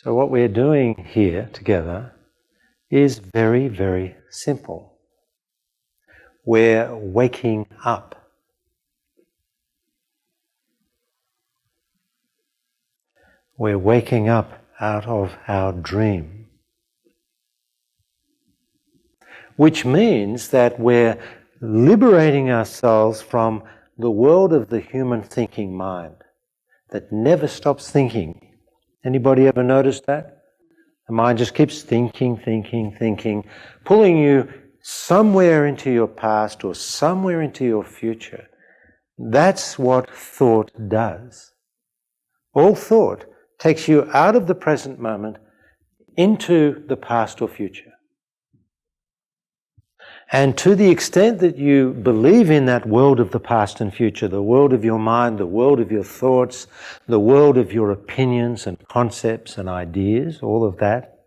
So what we're doing here together is very, very simple. We're waking up. We're waking up out of our dream. Which means that we're liberating ourselves from the world of the human thinking mind that never stops thinking. Anybody ever noticed that? The mind just keeps thinking, pulling you somewhere into your past or somewhere into your future. That's what thought does. All thought takes you out of the present moment into the past or future. And to the extent that you believe in that world of the past and future, the world of your mind, the world of your thoughts, the world of your opinions and concepts and ideas, all of that,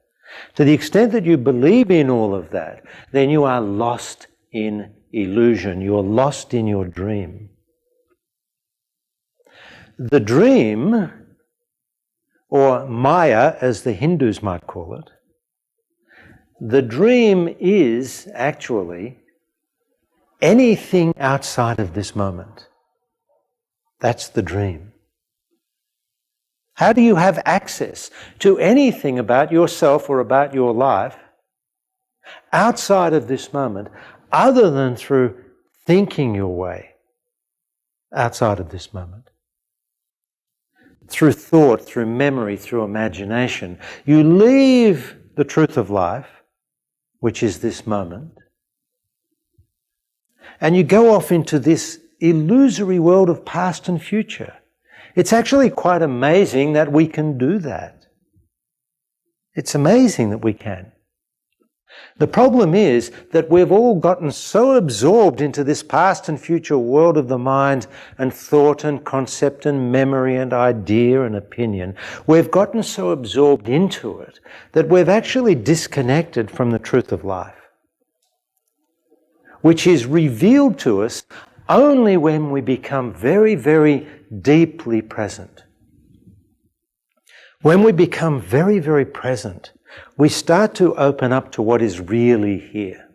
to the extent that you believe in all of that, then you are lost in illusion. You are lost in your dream. The dream, or Maya as the Hindus might call it, the dream is actually anything outside of this moment. That's the dream. How do you have access to anything about yourself or about your life outside of this moment other than through thinking your way outside of this moment? Through thought, through memory, through imagination. You leave the truth of life, which is this moment, and you go off into this illusory world of past and future. It's actually quite amazing that we can do that. It's amazing that we can. The problem is that we've all gotten so absorbed into this past and future world of the mind and thought and concept and memory and idea and opinion. We've gotten so absorbed into it that we've actually disconnected from the truth of life, which is revealed to us only when we become very, very deeply present. When we become very, very present, we start to open up to what is really here.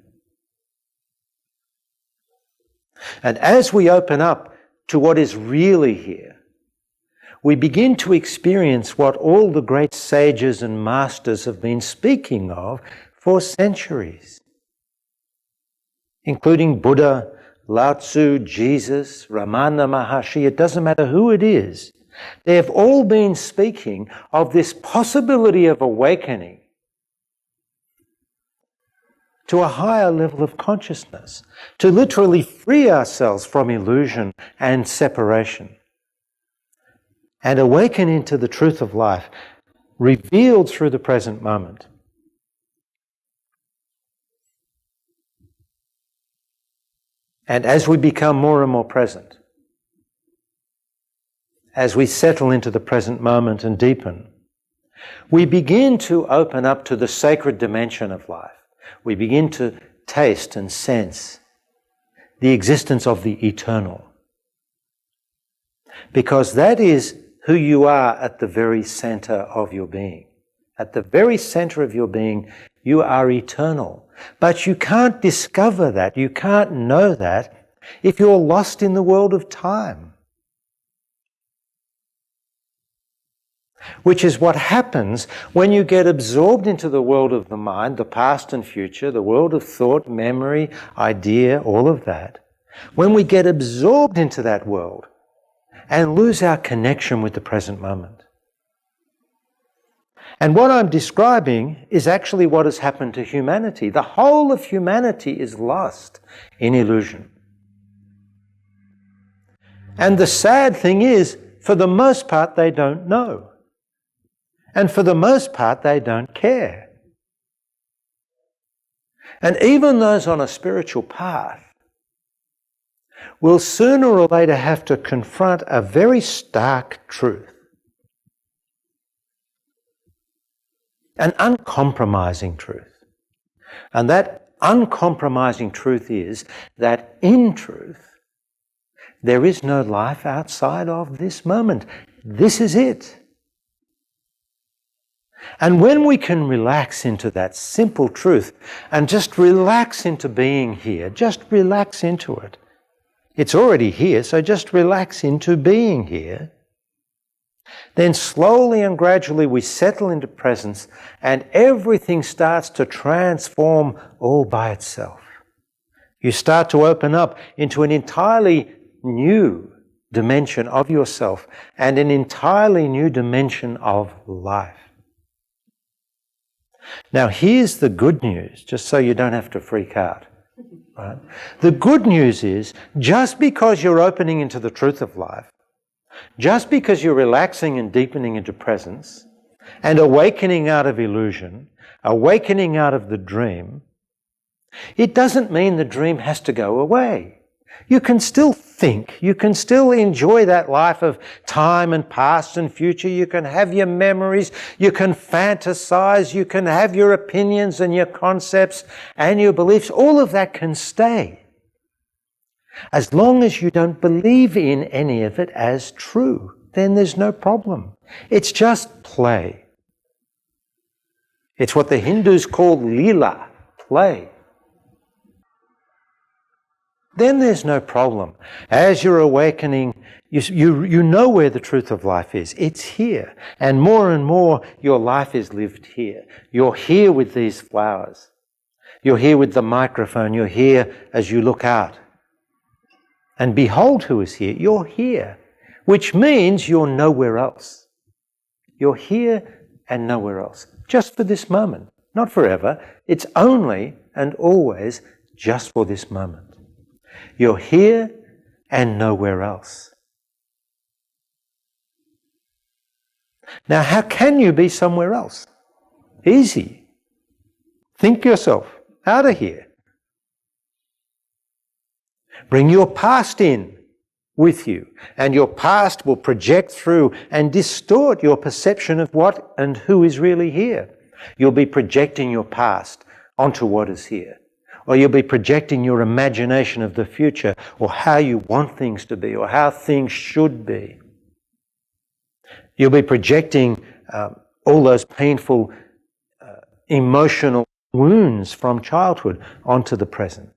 And as we open up to what is really here, we begin to experience what all the great sages and masters have been speaking of for centuries, including Buddha, Lao Tzu, Jesus, Ramana Maharshi. It doesn't matter who it is. They have all been speaking of this possibility of awakening to a higher level of consciousness, to literally free ourselves from illusion and separation and awaken into the truth of life revealed through the present moment. And as we become more and more present, as we settle into the present moment and deepen, we begin to open up to the sacred dimension of life. We begin to taste and sense the existence of the eternal. Because that is who you are at the very center of your being. At the very center of your being, you are eternal. But you can't discover that, you can't know that if you're lost in the world of time. Which is what happens when you get absorbed into the world of the mind, the past and future, the world of thought, memory, idea, all of that. When we get absorbed into that world and lose our connection with the present moment. And what I'm describing is actually what has happened to humanity. The whole of humanity is lost in illusion. And the sad thing is, for the most part, they don't know. And for the most part, they don't care. And even those on a spiritual path will sooner or later have to confront a very stark truth. An uncompromising truth. And that uncompromising truth is that in truth, there is no life outside of this moment. This is it. And when we can relax into that simple truth and just relax into being here, just relax into it. It's already here, so just relax into being here. Then slowly and gradually we settle into presence and everything starts to transform all by itself. You start to open up into an entirely new dimension of yourself and an entirely new dimension of life. Now here's the good news, just so you don't have to freak out. Right? The good news is, just because you're opening into the truth of life, just because you're relaxing and deepening into presence and awakening out of illusion, awakening out of the dream, it doesn't mean the dream has to go away. You can still think, you can still enjoy that life of time and past and future, you can have your memories, you can fantasize, you can have your opinions and your concepts and your beliefs, all of that can stay. As long as you don't believe in any of it as true, then there's no problem. It's just play. It's what the Hindus call lila, play. Then there's no problem. As you're awakening, you know where the truth of life is. It's here. And more your life is lived here. You're here with these flowers. You're here with the microphone. You're here as you look out. And behold who is here. You're here, which means you're nowhere else. You're here and nowhere else. Just for this moment. Not forever. It's only and always just for this moment. You're here and nowhere else. Now, how can you be somewhere else? Easy. Think yourself out of here. Bring your past in with you, and your past will project through and distort your perception of what and who is really here. You'll be projecting your past onto what is here. Or you'll be projecting your imagination of the future, or how you want things to be, or how things should be. You'll be projecting all those painful emotional wounds from childhood onto the present.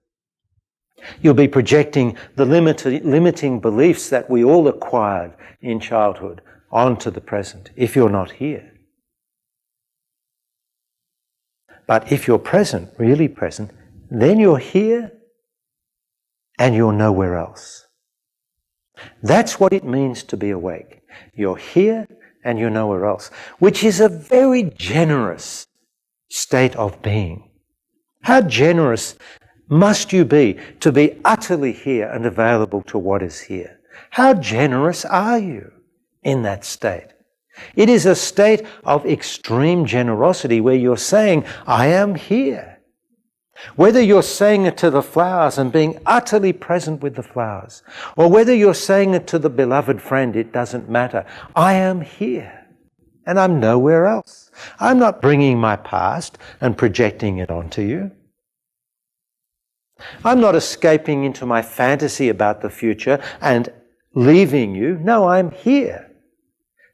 You'll be projecting the limiting beliefs that we all acquired in childhood onto the present, if you're not here. But if you're present, really present, then you're here and you're nowhere else. That's what it means to be awake. You're here and you're nowhere else, which is a very generous state of being. How generous must you be to be utterly here and available to what is here? How generous are you in that state? It is a state of extreme generosity where you're saying, I am here. Whether you're saying it to the flowers and being utterly present with the flowers, or whether you're saying it to the beloved friend, it doesn't matter. I am here, and I'm nowhere else. I'm not bringing my past and projecting it onto you. I'm not escaping into my fantasy about the future and leaving you. No, I'm here.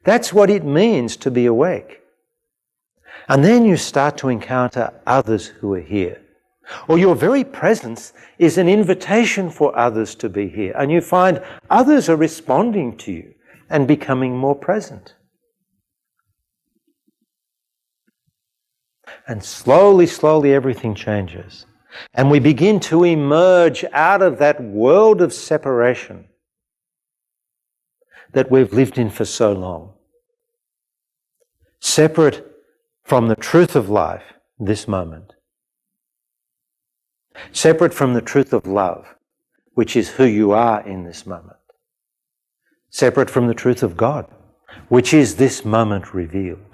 That's what it means to be awake. And then you start to encounter others who are here. Or your very presence is an invitation for others to be here. And you find others are responding to you and becoming more present. And slowly everything changes. And we begin to emerge out of that world of separation that we've lived in for so long. Separate from the truth of life, this moment. Separate from the truth of love, which is who you are in this moment. Separate from the truth of God, which is this moment revealed.